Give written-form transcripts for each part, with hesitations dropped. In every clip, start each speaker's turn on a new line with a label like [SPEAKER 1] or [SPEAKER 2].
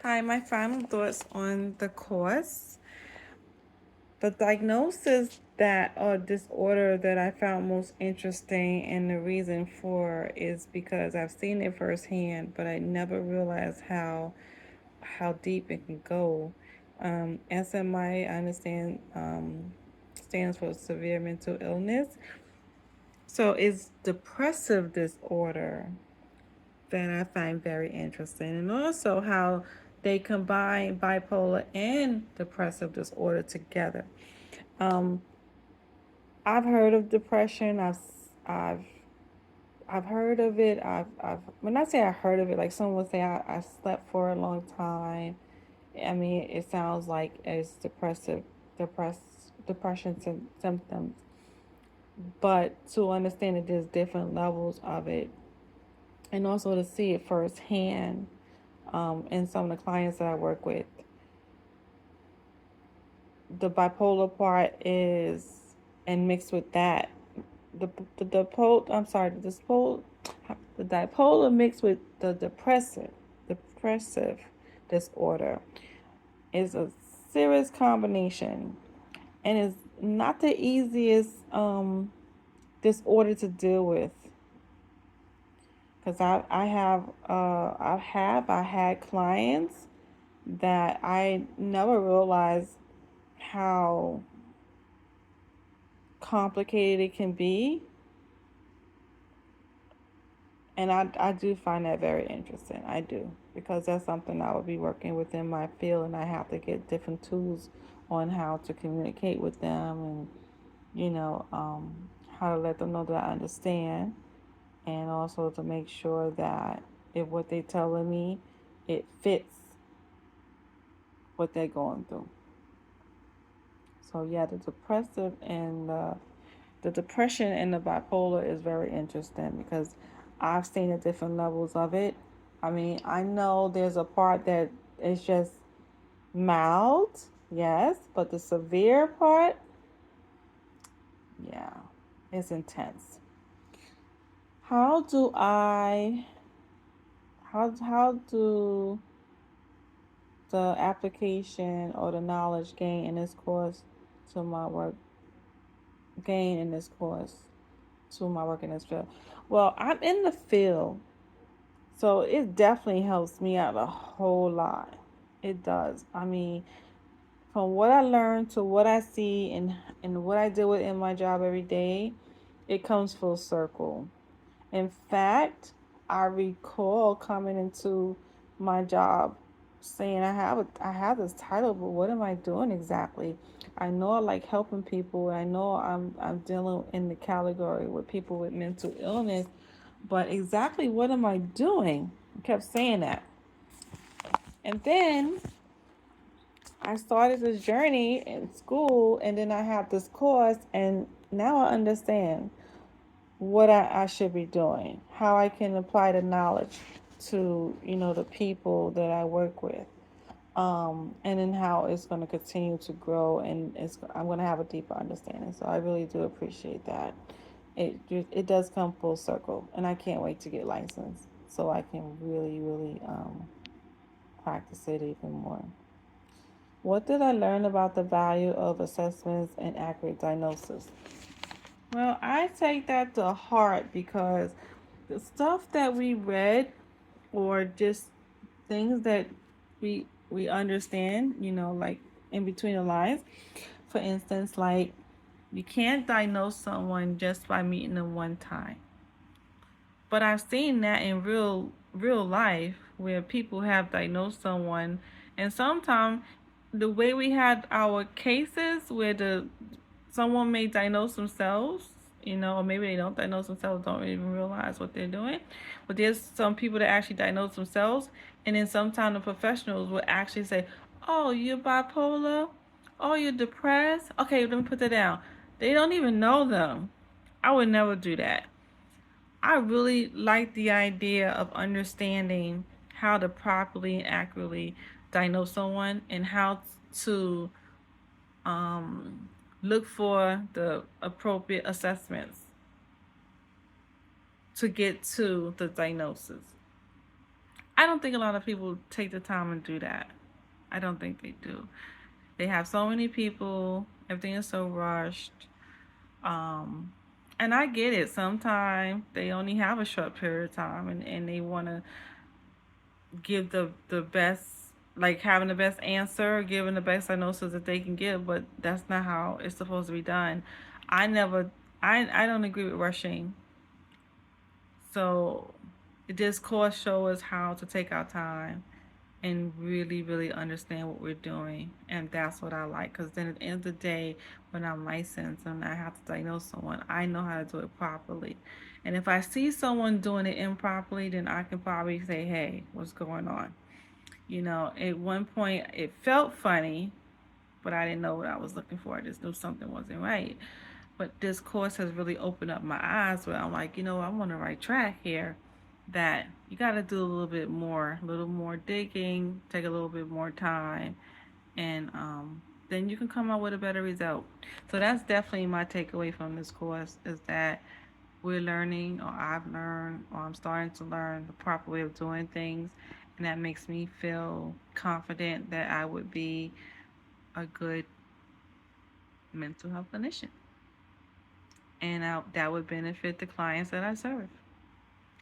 [SPEAKER 1] Hi, my final thoughts on the course. The diagnosis that or disorder that I found most interesting, and the reason for is because I've seen it firsthand, but I never realized how deep it can go. SMI, I understand, stands for severe mental illness. So it's depressive disorder that I find very interesting, and also how they combine bipolar and depressive disorder together. Um, I've heard of depression. I've I've heard of it. I've when I say I heard of it, like someone would say I slept for a long time. I mean, it sounds like it's depression symptoms. But to understand that there's different levels of it, and also to see it firsthand, in some of the clients that I work with, the bipolar part is, and mixed with that, the pole. I'm sorry, the dipolar mixed with the depressive disorder is a serious combination, and is not the easiest disorder to deal with. Because I had clients that I never realized how complicated it can be. And I do find that very interesting. I do. Because that's something I would be working within my field, and I have to get different tools on how to communicate with them, and, how to let them know that I understand, and also to make sure that if what they're telling me, it fits what they're going through. So yeah, the depression and the bipolar is very interesting because I've seen the different levels of it. I mean, I know there's a part that is just mild, yes, but the severe part, yeah, is intense. How do I how do the application or the knowledge gain in this course to my work gain in this course to my work in this field? Well, I'm in the field, so it definitely helps me out a whole lot. It does. I mean, from what I learned to what I see and what I deal with in my job every day, it comes full circle. In fact, I recall coming into my job saying I have this title, but what am I doing exactly? I know I like helping people. I know I'm dealing in the category with people with mental illness, but exactly what am I doing? I kept saying that. And then I started this journey in school, and then I have this course, and now I understand what I should be doing, how I can apply the knowledge to, the people that I work with, and then how it's going to continue to grow, and I'm going to have a deeper understanding. So I really do appreciate that. It does come full circle, and I can't wait to get licensed so I can really, really practice it even more. What did I learn about the value of assessments and accurate diagnosis? Well, I take that to heart because the stuff that we read, or just things that we understand, like in between the lines. For instance, like, you can't diagnose someone just by meeting them one time. But I've seen that in real life where people have diagnosed someone, and sometimes the way we had our cases where the someone may diagnose themselves, or maybe they don't diagnose themselves, don't even realize what they're doing. But there's some people that actually diagnose themselves, and then sometimes the professionals will actually say, "Oh, you're bipolar. Oh, you're depressed. Okay, let me put that down." They don't even know them. I would never do that. I really like the idea of understanding how to properly and accurately diagnose someone, and how to um, look for the appropriate assessments to get to the diagnosis. I don't think a lot of people take the time and do that. I don't think they do. They have so many people, everything is so rushed. Um, and I get it. Sometimes they only have a short period of time, and they want to give the best, like having the best answer, giving the best diagnosis that they can give, but that's not how it's supposed to be done. I never, I don't agree with rushing. So this course shows us how to take our time and really, really understand what we're doing. And that's what I like. Because then at the end of the day, when I'm licensed and I have to diagnose someone, I know how to do it properly. And if I see someone doing it improperly, then I can probably say, hey, what's going on? You know, at one point it felt funny, but I didn't know what I was looking for. I just knew something wasn't right. But this course has really opened up my eyes where I'm like, you know, I'm on the right track here. That you got to do a little more digging, take a little bit more time, and then you can come out with a better result. So that's definitely my takeaway from this course is that we're learning, or I've learned, or I'm starting to learn the proper way of doing things, and that makes me feel confident that I would be a good mental health clinician, and that would benefit the clients that I serve.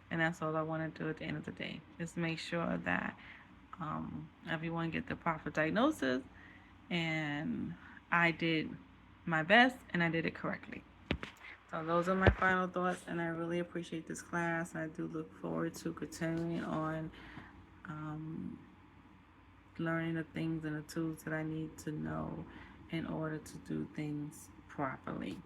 [SPEAKER 1] And that's all I want to do at the end of the day. Just make sure that everyone get the proper diagnosis, and I did my best, and I did it correctly. So those are my final thoughts, and I really appreciate this class. I do look forward to continuing on um, learning the things and the tools that I need to know in order to do things properly.